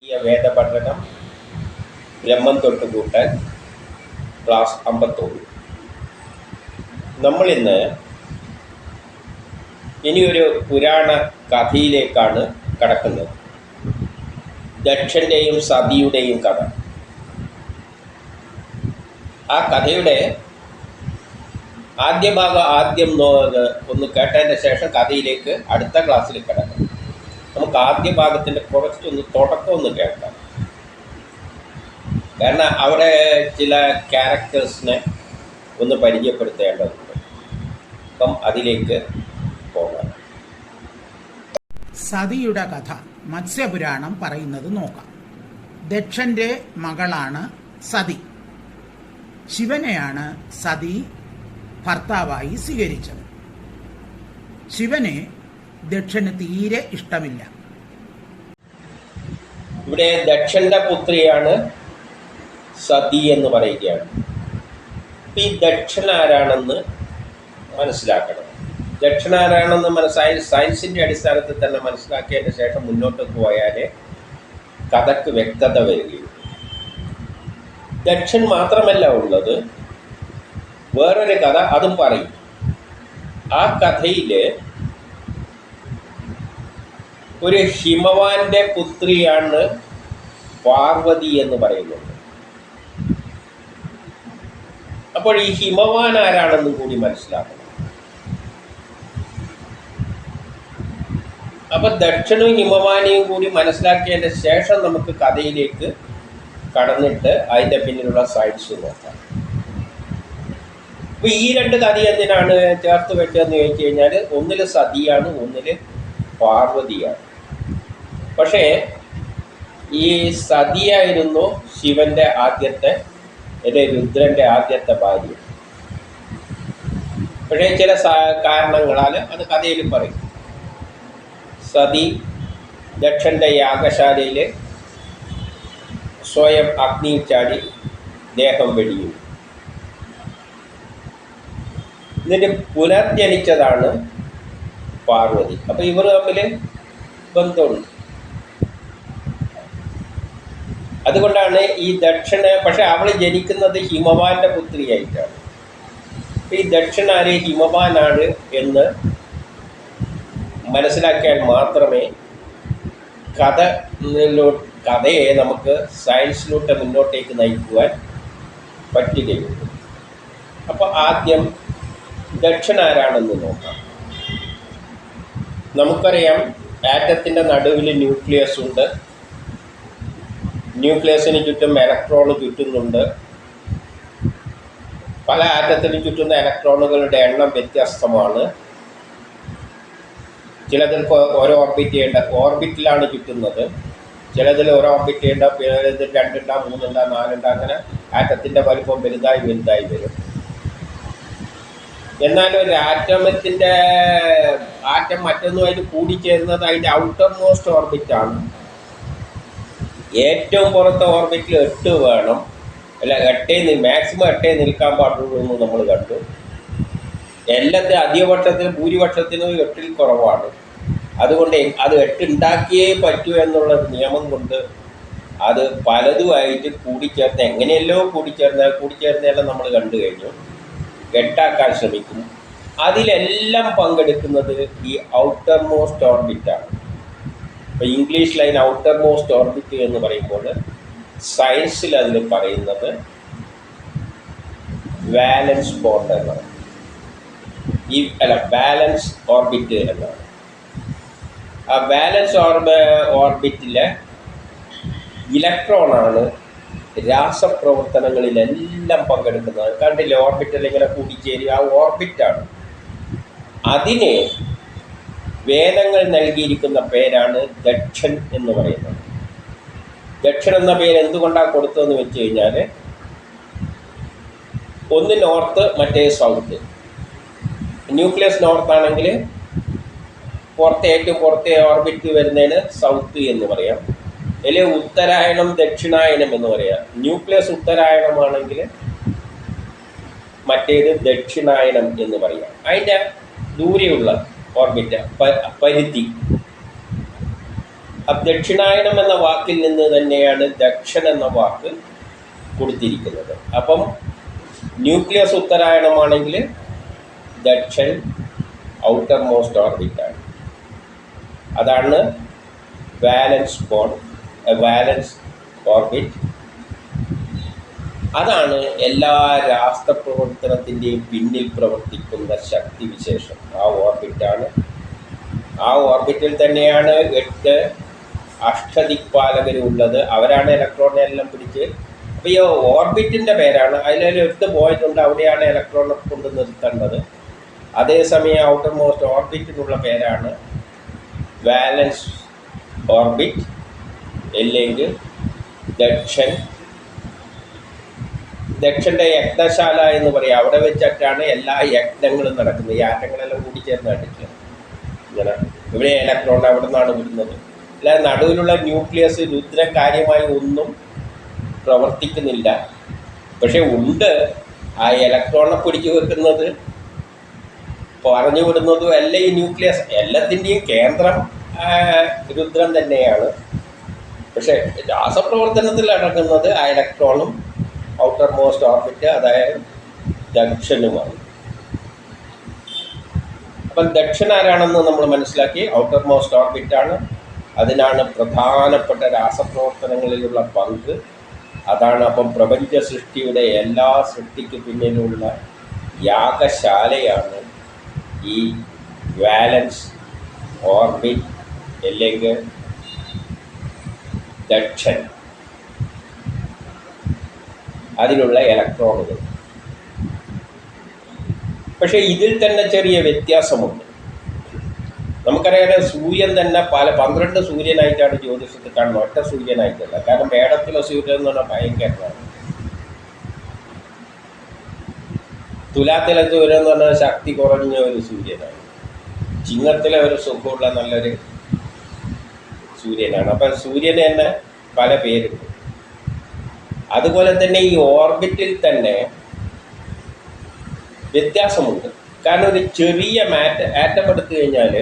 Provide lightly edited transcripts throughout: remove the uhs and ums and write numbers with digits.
വേദപഠനം ബ്രഹ്മം തൊട്ടുകൂട്ടാൻ ക്ലാസ് 51. നമ്മളിന്ന് ഇനിയൊരു പുരാണ കഥയിലേക്കാണ് കടക്കുന്നത്. ദക്ഷൻ്റെയും സതിയുടെയും കഥ. ആ കഥയുടെ ആദ്യ ഭാഗം ആദ്യം ഒന്ന് കേട്ടതിന് ശേഷം കഥയിലേക്ക് അടുത്ത ക്ലാസ്സിൽ കിടക്കാം. നമുക്ക് ആദ്യ ഭാഗത്തിൻ്റെ കുറച്ചൊന്ന് തുടക്കം ഒന്ന് കേൾക്കാം. കാരണം അവിടെ ചില ക്യാരക്ടേഴ്സിനെ ഒന്ന് പരിചയപ്പെടുത്തേണ്ടതുണ്ട്. അപ്പം അതിലേക്ക് പോകാം. സതിയുടെ കഥ മത്സ്യപുരാണം പറയുന്നത് നോക്കാം. ദക്ഷന്റെ മകളാണ് സതി. ശിവനെയാണ് സതി ഭർത്താവായി സ്വീകരിച്ചത്. ശിവനെ ദക്ഷന് തീരെ ഇഷ്ടമില്ല. ഇവിടെ ദക്ഷന്റെ പുത്രിയാണ് സതി എന്ന് പറയുകയാണ്. ഈ ദക്ഷൻ ആരാണെന്ന് മനസ്സിലാക്കണം. ദക്ഷൻ ആരാണെന്ന് സയൻസിൻ്റെ അടിസ്ഥാനത്തിൽ തന്നെ മനസ്സിലാക്കിയതിന് ശേഷം മുന്നോട്ട് പോയാലേ കഥയ്ക്ക് വ്യക്തത വരികയുള്ളൂ. ദക്ഷൻ മാത്രമല്ല ഉള്ളത്, വേറൊരു കഥ അതും പറയും. ആ കഥയിൽ ഒരു ഹിമവാന്റെ പുത്രിയാണ് പാർവതി എന്ന് പറയുന്നുണ്ട്. അപ്പോൾ ഈ ഹിമവാൻ ആരാണെന്നും കൂടി മനസ്സിലാക്കണം. അപ്പൊ ദക്ഷനും ഹിമവാനെയും കൂടി മനസ്സിലാക്കിയതിന്റെ ശേഷം നമുക്ക് കഥയിലേക്ക് കടന്നിട്ട് അതിന്റെ പിന്നിലുള്ള സയൻസ് നോക്കാം. അപ്പൊ ഈ രണ്ട് കഥ എന്തിനാണ് ചേർത്ത് വെച്ചതെന്ന് ചോദിച്ചു കഴിഞ്ഞാൽ, ഒന്നില് സതിയാണ്, ഒന്നില് പാർവതിയാണ്. പക്ഷേ ഈ സതിയായിരുന്നു ശിവന്റെ ആദ്യത്തെ രുദ്രന്റെ ആദ്യത്തെ ഭാര്യ. പക്ഷേ ചില കാരണങ്ങളാൽ അത് കഥയിൽ പറയും. സതി ദക്ഷന്റെ യാഗശാലയിൽ സ്വയം അഗ്നിയിൽ ചാടി ദേഹം വെടിയും. എന്നിട്ട് പുനർജനിച്ചതാണ് പാർവതി. അപ്പൊ ഇവർ തമ്മിൽ ബന്ധമുണ്ട്. അതുകൊണ്ടാണ് ഈ ദക്ഷന്, പക്ഷെ അവൾ ജനിക്കുന്നത് ഹിമവാന്റെ പുത്രിയായിട്ടാണ്. ഈ ദക്ഷൻ ആര്, ഹിമവാനാണ് എന്ന് മനസ്സിലാക്കിയാൽ മാത്രമേ കഥയെ നമുക്ക് സയൻസിലോട്ട് മുന്നോട്ടേക്ക് നയിക്കുവാൻ പറ്റുകയുള്ളൂ. അപ്പോൾ ആദ്യം ദക്ഷൻ ആരാണെന്ന് നോക്കാം. നമുക്കറിയാം, ആറ്റത്തിൻ്റെ നടുവിൽ ന്യൂക്ലിയസ് ഉണ്ട്. ന്യൂക്ലിയസിന് ചുറ്റും ഇലക്ട്രോൺ ചുറ്റുന്നുണ്ട്. പല ആറ്റത്തിന് ചുറ്റുന്ന ഇലക്ട്രോണുകളുടെ എണ്ണം വ്യത്യസ്തമാണ്. ചിലതിൽ ഓരോ ഓർബിറ്റിലാണ് ചുറ്റുന്നത്. ചിലതിൽ ഒരു ഓർബിറ്റ് ചെയ്യേണ്ട, ചിലതിൽ 2 ഉണ്ടാ, 3 ഉണ്ടാ, 4 ഉണ്ടാ. അങ്ങനെ ആറ്റത്തിൻ്റെ വലിപ്പം വലുതായി വരും. എന്നാൽ ഒരു ആറ്റം മറ്റൊന്നുമായിട്ട് കൂടിച്ചേരുന്നത് അതിൻ്റെ ഔട്ടർ മോസ്റ്റ് ഓർബിറ്റാണ്. ഏറ്റവും പുറത്തെ ഓർബിറ്റിൽ 8 വേണം, അല്ല 8 മാക്സിമം 8 നിൽക്കാൻ പാടുള്ളൂ എന്ന് നമ്മൾ കണ്ടു. എല്ലാത്തിനും അധികപക്ഷത്തിനും ഭൂരിപക്ഷത്തിനും 8-ൽ കുറവാണ്. അതുകൊണ്ട് അത് 8 ഉണ്ടാക്കിയേ പറ്റൂ എന്നുള്ള നിയമം കൊണ്ട് അത് പലതുമായിട്ട് കൂടിച്ചേർന്ന് എങ്ങനെയല്ലോ കൂടിച്ചേർന്നെല്ലാം നമ്മൾ കണ്ടു കഴിഞ്ഞു. 8 ശ്രമിക്കും. അതിലെല്ലാം പങ്കെടുക്കുന്നത് ഈ ഔട്ടർ മോസ്റ്റ് ഓർബിറ്റാണ്. ഇപ്പോൾ ഇംഗ്ലീഷിൽ അതിന് ഔട്ടർ മോസ്റ്റ് ഓർബിറ്റ് എന്ന് പറയുമ്പോൾ സയൻസിൽ അതിൽ പറയുന്നത് വാലൻസ് ബോണ്ട് എന്നാണ്. ബാലൻസ് ഓർബിറ്റ് എന്നാണ്. ആ വാലൻസ് ഓർബിറ്റിലെ ഇലക്ട്രോണാണ് രാസപ്രവർത്തനങ്ങളിലെല്ലാം പങ്കെടുക്കുന്നത്. കണ്ടില്ലേ, ഓർബിറ്റിൽ ഇങ്ങനെ കൂടിച്ചേരി ആ ഓർബിറ്റാണ്. അതിനെ വേദങ്ങൾ നൽകിയിരിക്കുന്ന പേരാണ് ദക്ഷൻ എന്ന് പറയുന്നത്. ദക്ഷൻ എന്ന പേര് എന്തുകൊണ്ടാണ് കൊടുത്തതെന്ന് വെച്ച് കഴിഞ്ഞാൽ, ഒന്ന് നോർത്ത്, മറ്റേ സൗത്ത്. ന്യൂക്ലിയസ് നോർത്ത് ആണെങ്കിൽ ഏറ്റവും പുറത്തെ ഓർബിറ്റ് വരുന്നതിന് സൗത്ത് എന്ന് പറയാം. അല്ലെങ്കിൽ ഉത്തരായണം, ദക്ഷിണായനം എന്ന് പറയാം. ന്യൂക്ലിയസ് ഉത്തരായണമാണെങ്കിൽ മറ്റേത് ദക്ഷിണായനം എന്ന് പറയാം. അതിൻ്റെ ദൂരെയുള്ള ഓർബിറ്റ്, പരിധി. ദക്ഷിണായനം എന്ന വാക്കിൽ നിന്ന് തന്നെയാണ് ദക്ഷൻ എന്ന വാക്ക് കൊടുത്തിരിക്കുന്നത്. അപ്പം ന്യൂക്ലിയസ് ഉത്തരായണമാണെങ്കിൽ ദക്ഷൻ ഔട്ടർ മോസ്റ്റ് ഓർബിറ്റാണ്. അതാണ് വാലൻസ് വാലൻസ് ഓർബിറ്റ്. അതാണ് എല്ലാ രാഷ്ട്രപ്രവർത്തനത്തിൻ്റെയും പിന്നിൽ പ്രവർത്തിക്കുന്ന ശക്തിവിശേഷം. ആ ഓർബിറ്റാണ്. ആ ഓർബിറ്റിൽ തന്നെയാണ് 8 അഷ്ടദിക്പാലകരുള്ളത്. അവരാണ് ഇലക്ട്രോണിനെ എല്ലാം പിടിച്ച്. അപ്പോൾ ഈ ഓർബിറ്റിൻ്റെ പേരാണ്. അതിലൊരു 8 പോയിന്റ് ഉണ്ട്. അവിടെയാണ് ഇലക്ട്രോണിനെ കൊണ്ട് നിർത്തേണ്ടത്. അതേസമയം ഔട്ടർ മോസ്റ്റ് ഓർബിറ്റിനുള്ള പേരാണ് വാലൻസ് ഓർബിറ്റ്, അല്ലെങ്കിൽ ദക്ഷൻ. ദക്ഷൻ്റെ യജ്ഞശാല എന്ന് പറയും. അവിടെ വെച്ചിട്ടാണ് എല്ലാ യജ്ഞങ്ങളും നടക്കുന്നത്. ഈ ആറ്റങ്ങളെല്ലാം കൂടി ചേർന്നായിട്ടില്ല. ഇങ്ങനെ ഇവിടെ ഇലക്ട്രോൺ അവിടെ നിന്നാണ് വരുന്നത്. അല്ലാതെ നടുവിലുള്ള ന്യൂക്ലിയസ് രുദ്രം കാര്യമായി ഒന്നും പ്രവർത്തിക്കുന്നില്ല. പക്ഷെ ഉണ്ട്, ആ ഇലക്ട്രോണെ പിടിച്ചു വെക്കുന്നത് പറഞ്ഞു വിടുന്നതും എല്ലാം ഈ ന്യൂക്ലിയസ്. എല്ലാത്തിൻ്റെയും കേന്ദ്രം രുദ്രം തന്നെയാണ്. പക്ഷെ രാസപ്രവർത്തനത്തിൽ അടങ്ങുന്നത് ആ ഇലക്ട്രോണും ഔട്ടർ മോസ്റ്റ് ഓർബിറ്റ്, അതായത് ദക്ഷനുമാണ്. അപ്പം ദക്ഷൻ ആരാണെന്ന് നമ്മൾ മനസ്സിലാക്കി. ഔട്ടർ മോസ്റ്റ് ഓർബിറ്റാണ്. അതിനാണ് പ്രധാനപ്പെട്ട രാസപ്രവർത്തനങ്ങളിലുള്ള പങ്ക്. അതാണ് അപ്പം പ്രപഞ്ച സൃഷ്ടിയുടെ എല്ലാ സൃഷ്ടിക്ക് പിന്നിലുള്ള യാഗശാലയാണ് ഈ വാലൻസ് ഓർബിറ്റ്, അല്ലെങ്കിൽ ദക്ഷൻ. അതിലുള്ള ഇലക്ട്രോണുകൾ. പക്ഷേ ഇതിൽ തന്നെ ചെറിയ വ്യത്യാസമുണ്ട്. നമുക്കറിയാം, സൂര്യൻ തന്നെ 12 സൂര്യനായിട്ടാണ് ജ്യോതിഷത്തിൽ കാണുന്നത്, ഒറ്റ സൂര്യനായിട്ടല്ല. കാരണം മേടത്തിലെ സൂര്യൻ എന്ന് പറഞ്ഞാൽ ഭയങ്കരമാണ്. തുലാത്തിലെ സൂര്യൻ എന്ന് പറഞ്ഞാൽ ശക്തി കുറഞ്ഞ ഒരു സൂര്യനാണ്. ചിങ്ങത്തിലെ ഒരു സുഖമുള്ള നല്ലൊരു സൂര്യനാണ്. അപ്പം സൂര്യന് തന്നെ പല പേരുണ്ട്. അതുപോലെ തന്നെ ഈ ഓർബിറ്റിൽ തന്നെ വ്യത്യാസമുണ്ട്. കാരണം ഒരു ചെറിയ ആറ്റം എടുത്തു കഴിഞ്ഞാൽ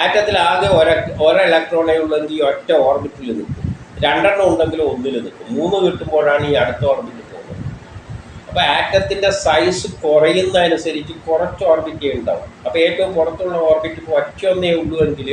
ആറ്റത്തിൽ ആകെ ഒരോ ഇലക്ട്രോണേ ഉള്ളെങ്കിൽ ഒറ്റ ഓർബിറ്റിൽ നിൽക്കും. 2 ഉണ്ടെങ്കിൽ 1 നിൽക്കും. 3 കിട്ടുമ്പോഴാണ് ഈ അടുത്ത ഓർബിറ്റിൽ പോകുന്നത്. അപ്പോൾ ആറ്റത്തിൻ്റെ സൈസ് കുറയുന്നതനുസരിച്ച് കുറച്ച് ഓർബിറ്റേ ഉണ്ടാവും. അപ്പോൾ ഏറ്റവും പുറത്തുള്ള ഓർബിറ്റ് ഇപ്പോൾ ഒറ്റ ഉള്ളുവെങ്കിൽ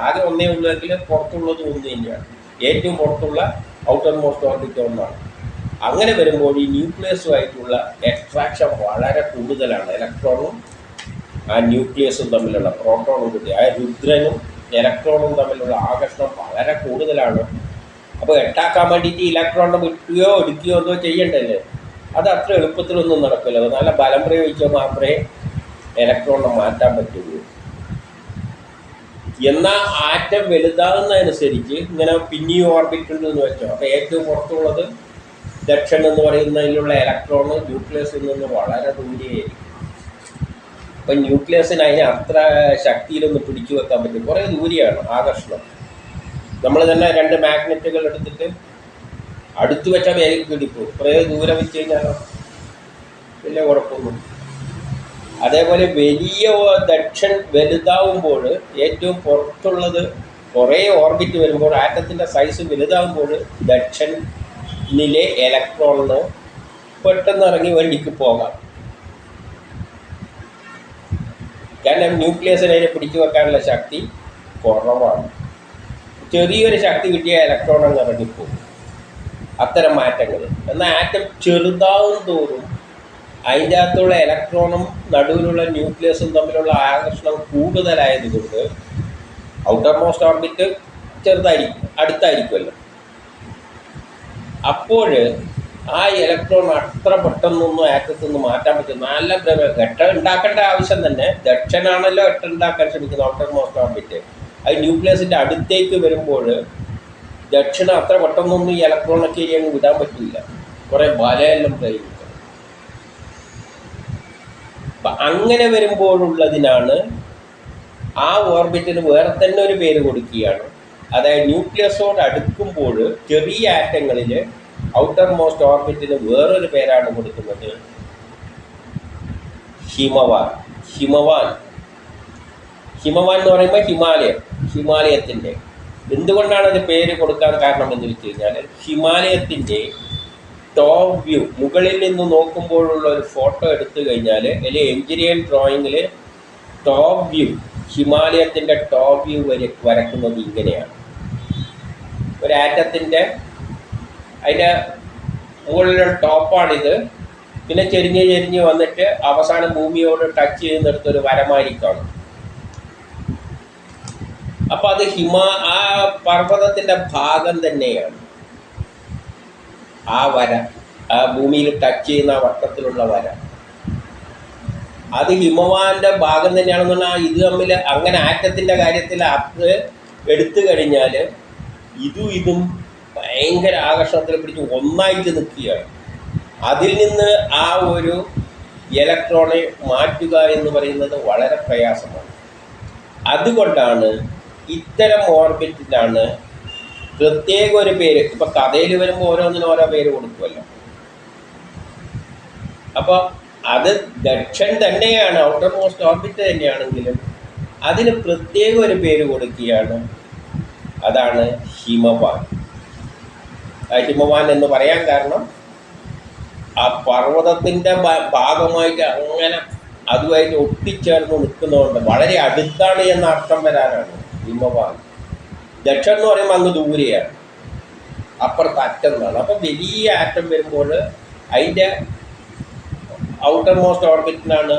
ആകെ 1 ഉള്ളുവെങ്കിൽ പുറത്തുള്ളത് 1 തന്നെയാണ്. ഏറ്റവും പുറത്തുള്ള ഔട്ടർ മോസ്റ്റ് ഓർബിറ്റ് 1 അങ്ങനെ വരുമ്പോൾ ഈ ന്യൂക്ലിയസുമായിട്ടുള്ള എക്സ്ട്രാക്ഷൻ വളരെ കൂടുതലാണ്. ഇലക്ട്രോണും ആ ന്യൂക്ലിയസും തമ്മിലുള്ള പ്രോട്ടോണും കൂടി, ആ രുദ്രനും ഇലക്ട്രോണും തമ്മിലുള്ള ആകർഷണം വളരെ കൂടുതലാണ്. അപ്പോൾ എട്ടാക്കാൻ വേണ്ടിയിട്ട് ഇലക്ട്രോണിനെ വിട്ടുകയോ എടുക്കുകയോ എന്തോ ചെയ്യണ്ടല്ലേ. അത് അത്ര എളുപ്പത്തിലൊന്നും നടക്കില്ല. നല്ല ബലം പ്രയോഗിച്ചാൽ മാത്രമേ ഇലക്ട്രോണിനെ മാറ്റാൻ പറ്റുള്ളൂ. എന്നാൽ ആറ്റം വലുതാകുന്നതനുസരിച്ച് ഇങ്ങനെ പിന്നെയും ഓർബിറ്റ് ഉണ്ടെന്ന് വെച്ചോ. അപ്പോൾ ഏറ്റവും പുറത്തുള്ളത് ദക്ഷൻ എന്ന് പറയുന്നതിലുള്ള ഇലക്ട്രോണ് ന്യൂക്ലിയസിൽ നിന്ന് വളരെ ദൂരെയായിരിക്കും. അപ്പം ന്യൂക്ലിയസിന് അതിനെ അത്ര ശക്തിയിലൊന്നും പിടിച്ചു വെക്കാൻ പറ്റും. കുറേ ദൂരെയാണ് ആകർഷണം. നമ്മൾ തന്നെ 2 മാഗ്നറ്റുകൾ എടുത്തിട്ട് അടുത്ത് വെച്ചാൽ വേഗം പിടിക്കും. കുറേ ദൂരെ വെച്ച് കഴിഞ്ഞാൽ വലിയ കുഴപ്പമൊന്നും. അതേപോലെ വലിയ ദക്ഷൻ വലുതാവുമ്പോൾ ഏറ്റവും പുറത്തുള്ളത് കുറേ ഓർബിറ്റ് വരുമ്പോൾ ആറ്റത്തിൻ്റെ സൈസ് വലുതാവുമ്പോൾ ദക്ഷനിലെ ഇലക്ട്രോണിന് പെട്ടെന്ന് ഇറങ്ങി വേണ്ടിക്ക് പോകാം. കാരണം ന്യൂക്ലിയസിനെ അതിനെ പിടിച്ചു വെക്കാനുള്ള ശക്തി കുറവാണ്. ചെറിയൊരു ശക്തി കിട്ടിയ ഇലക്ട്രോൺ അങ്ങ് ഇറങ്ങിപ്പോകും. അത്തരം മാറ്റങ്ങൾ. എന്നാൽ ആറ്റം ചെറുതാവും തോറും അതിൻ്റെ അകത്തുള്ള ഇലക്ട്രോണും നടുവിലുള്ള ന്യൂക്ലിയസും തമ്മിലുള്ള ആകർഷണം കൂടുതലായതുകൊണ്ട് ഔട്ടർ മോസ്റ്റ് ഓർബിറ്റ് ചെറുതായിരിക്കും, അടുത്തായിരിക്കുമല്ലോ. അപ്പോൾ ആ ഇലക്ട്രോൺ അത്ര പെട്ടെന്നൊന്നും ആറ്റത്തിൽ നിന്ന് മാറ്റാൻ പറ്റും. നല്ല ഉണ്ടാക്കേണ്ട ആവശ്യം തന്നെ. ദക്ഷനാണല്ലോ ഉണ്ടാക്കാൻ ശ്രമിക്കുന്നത് ഔട്ടർ മോസ്റ്റ് ഓർബിറ്റ്. അത് ന്യൂക്ലിയസിൻ്റെ അടുത്തേക്ക് വരുമ്പോൾ ദക്ഷിണ അത്ര പെട്ടെന്നൊന്നും ഈ ഇലക്ട്രോണൊക്കെ അങ്ങ് വിടാൻ പറ്റില്ല. കുറേ ബലമെല്ലാം പ്രയോഗിക്കും. അപ്പം അങ്ങനെ വരുമ്പോഴുള്ളതിനാണ് ആ ഓർബിറ്റിന് വേറെ തന്നെ ഒരു പേര് കൊടുക്കുകയാണ്. അതായത് ന്യൂക്ലിയസോട് അടുക്കുമ്പോൾ ചെറിയ ആറ്റങ്ങളിൽ ഔട്ടർ മോസ്റ്റ് ഓർബിറ്റിന് വേറൊരു പേരാണ് കൊടുക്കുന്നത്, ഹിമവാൻ. ഹിമവാൻ എന്ന് പറയുമ്പോൾ ഹിമാലയത്തിൻ്റെ എന്തുകൊണ്ടാണ് അത് പേര് കൊടുക്കാൻ കാരണം എന്ന് വെച്ച് കഴിഞ്ഞാൽ ഹിമാലയത്തിൻ്റെ ടോപ്പ് വ്യൂ മുകളിൽ നിന്ന് നോക്കുമ്പോഴുള്ള ഒരു ഫോട്ടോ എടുത്തു കഴിഞ്ഞാൽ അല്ലെങ്കിൽ എഞ്ചിനീയറിംഗ് ഡ്രോയിങ്ങിൽ ടോപ്പ് വ്യൂ ഹിമാലയത്തിൻ്റെ ടോപ്പ് വ്യൂ വരക്കുന്നത് ഇങ്ങനെയാണ്. ഒരു ആറ്റത്തിൻ്റെ അതിൻ്റെ മുകളിലുള്ള ടോപ്പാണിത്. പിന്നെ ചെരിഞ്ഞ് വന്നിട്ട് അവസാനം ഭൂമിയോട് ടച്ച് ചെയ്യുന്നിടത്തൊരു വരമായിരിക്കാണ്. അപ്പോൾ അത് ആ പർവ്വതത്തിൻ്റെ ഭാഗം തന്നെയാണ് ആ വര, ആ ഭൂമിയിൽ ടച്ച് ചെയ്യുന്ന ആ വട്ടത്തിലുള്ള വര. അത് ഹിമവാന്റെ ഭാഗം തന്നെയാണെന്ന് പറഞ്ഞാൽ ഇത് തമ്മിൽ അങ്ങനെ ആറ്റത്തിൻ്റെ കാര്യത്തിൽ അത് എടുത്തു കഴിഞ്ഞാൽ ഇതും ഭയങ്കര ആകർഷണത്തിൽ പിടിച്ച് ഒന്നായിട്ട് നിൽക്കുകയാണ്. അതിൽ നിന്ന് ആ ഒരു ഇലക്ട്രോണെ മാറ്റുക എന്ന് പറയുന്നത് വളരെ പ്രയാസമാണ്. അതുകൊണ്ടാണ് ഇത്തരം ഓർബിറ്റിലാണ് പ്രത്യേക ഒരു പേര്. ഇപ്പം കഥയിൽ വരുമ്പോൾ ഓരോന്നിനും ഓരോ പേര് കൊടുക്കുമല്ലോ. അപ്പോൾ അത് ദക്ഷൻ തന്നെയാണ്, ഔട്ടർ മോസ്റ്റ് ഓർബിറ്റ് തന്നെയാണെങ്കിലും അതിന് പ്രത്യേക ഒരു പേര് കൊടുക്കുകയാണ്. അതാണ് ഹിമവാൻ. ഹിമവാൻ എന്ന് പറയാൻ കാരണം ആ പർവ്വതത്തിൻ്റെ ഭാഗമായിട്ട് അങ്ങനെ അതുമായിട്ട് ഒട്ടിച്ചേർന്ന് നിൽക്കുന്നതുകൊണ്ട് വളരെ അടുത്താണ് എന്ന അർത്ഥം വരാനാണ് ഹിമവാൻ. ദക്ഷൻ എന്ന് പറയുമ്പോൾ അങ്ങ് ദൂരെയാണ്, അപ്പുറത്ത് അറ്റം എന്നാണ്. അപ്പം വലിയ ആറ്റം വരുമ്പോൾ അതിൻ്റെ ഔട്ടർ മോസ്റ്റ് ഓർബിറ്റിനാണ്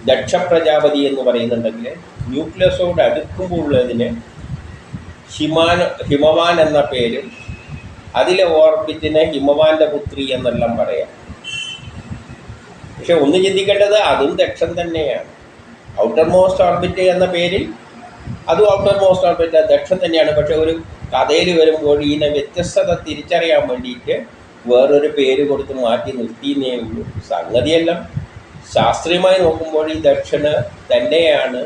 ദക്ഷ പ്രജാപതി എന്ന് പറയുന്നുണ്ടെങ്കിൽ ന്യൂക്ലിയസോട് അടുക്കുമ്പോൾ ഉള്ളതിന് ഹിമവാൻ എന്ന പേരും അതിലെ ഓർബിറ്റിനെ ഹിമവാന്റെ പുത്രി എന്നെല്ലാം പറയാം. പക്ഷെ ഒന്ന് ചിന്തിക്കേണ്ടത് അതും ദക്ഷൻ തന്നെയാണ്. ഔട്ടർ മോസ്റ്റ് ഓർബിറ്റ് എന്ന പേരിൽ അതും ഔട്ടർ മോസ്റ്റ് ഓർബിറ്റ് ദക്ഷൻ തന്നെയാണ്. പക്ഷെ ഒരു കഥയിൽ വരുമ്പോൾ ഇതിനെ വ്യത്യസ്തത തിരിച്ചറിയാൻ വേണ്ടിയിട്ട് വേറൊരു പേര് കൊടുത്ത് മാറ്റി നിർത്തിയെന്നേ ഉള്ളൂ. സംഗതിയെല്ലാം ശാസ്ത്രീയമായി നോക്കുമ്പോൾ ഈ ദക്ഷന് തന്നെയാണ്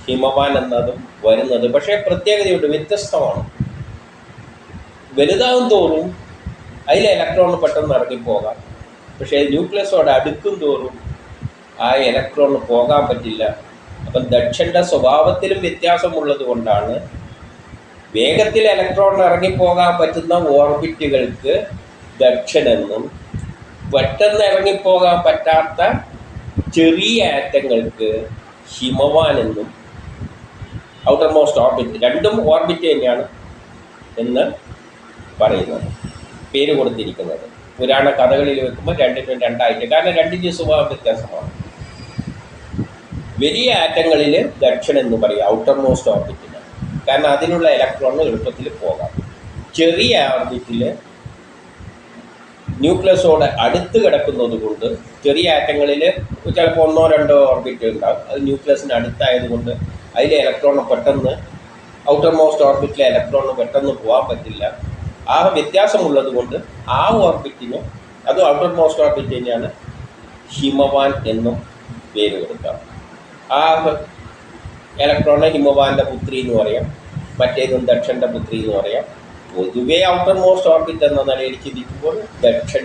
ഹിമവാൻ എന്നതും വരുന്നത്. പക്ഷേ പ്രത്യേകതയുണ്ട്, വ്യത്യസ്തമാണ്. വലുതാവും തോറും അതിലെ ഇലക്ട്രോൺ പെട്ടെന്ന് ഇറങ്ങിപ്പോകാം. പക്ഷേ ന്യൂക്ലിയസോട് അടുക്കും തോറും ആ ഇലക്ട്രോൺ പോകാൻ പറ്റില്ല. അപ്പം ദക്ഷൻ്റെ സ്വഭാവത്തിലും വ്യത്യാസമുള്ളത് കൊണ്ടാണ് വേഗത്തിൽ ഇലക്ട്രോൺ ഇറങ്ങിപ്പോകാൻ പറ്റുന്ന ഓർബിറ്റുകൾക്ക് ദക്ഷനെന്നും പെട്ടെന്ന് ഇറങ്ങിപ്പോകാൻ പറ്റാത്ത ചെറിയ ആറ്റങ്ങൾക്ക് ഹിമവാൻ എന്നും ഔട്ടർ മോസ്റ്റ് ഓർബിറ്റ് രണ്ടും ഓർബിറ്റ് തന്നെയാണ് എന്ന് പറയുന്നത്, പേര് കൊടുത്തിരിക്കുന്നത്. പുരാണ കഥകളിൽ വെക്കുമ്പോൾ രണ്ടിനും രണ്ടായിട്ട്, കാരണം രണ്ടിൻ്റെ സ്വഭാവം വ്യത്യാസമാണ്. വലിയ ആറ്റങ്ങളിൽ ദക്ഷൻ എന്ന് പറയും ഔട്ടർ മോസ്റ്റ് ഓർബിറ്റിന്, കാരണം അതിനുള്ള ഇലക്ട്രോൺ എളുപ്പത്തിൽ പോകാം. ചെറിയ ഓർബിറ്റിൽ ന്യൂക്ലിയസോട് അടുത്ത് കിടക്കുന്നത് കൊണ്ട് ചെറിയ ആറ്റങ്ങളിൽ ചിലപ്പോൾ 1-2 ഓർബിറ്റ് ഉണ്ടാകും. അത് ന്യൂക്ലിയസിന് അടുത്തായതുകൊണ്ട് അതിലെ ഇലക്ട്രോൺ പെട്ടെന്ന് ഔട്ടർ മോസ്റ്റ് ഓർബിറ്റിലെ ഇലക്ട്രോൺ പെട്ടെന്ന് പോകാൻ പറ്റില്ല. ആ വ്യത്യാസമുള്ളത് കൊണ്ട് ആ ഓർബിറ്റിന് അത് ഔട്ടർ മോസ്റ്റ് ഓർബിറ്റ് തന്നെയാണ് ഹിമവാൻ എന്നും പേര് കൊടുക്കാം. ആ ഇലക്ട്രോണെ ഹിമവാന്റെ പുത്രി എന്ന് പറയാം, മറ്റേതും ദക്ഷൻ്റെ പുത്രി എന്ന് പറയാം. പൊതുവേ ഔട്ടർ മോസ്റ്റ് ഓർബിറ്റ് എന്ന നിലയിൽ ചിന്തിക്കുമ്പോൾ ദക്ഷൻ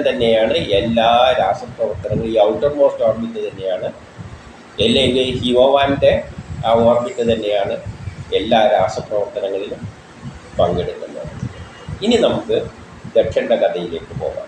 തന്നെയാണ് എല്ലാ രാസപ്രവർത്തനങ്ങളും. ഈ ഔട്ടർ മോസ്റ്റ് ഓർബിറ്റ് തന്നെയാണ്, അല്ലെങ്കിൽ ഹിമവാൻ്റെ ആ ഓർബിറ്റ് തന്നെയാണ് എല്ലാ രാസപ്രവർത്തനങ്ങളിലും പങ്കെടുക്കുന്നത്. ഇനി നമുക്ക് ദക്ഷൻ്റെ കഥയിലേക്ക് പോകാം.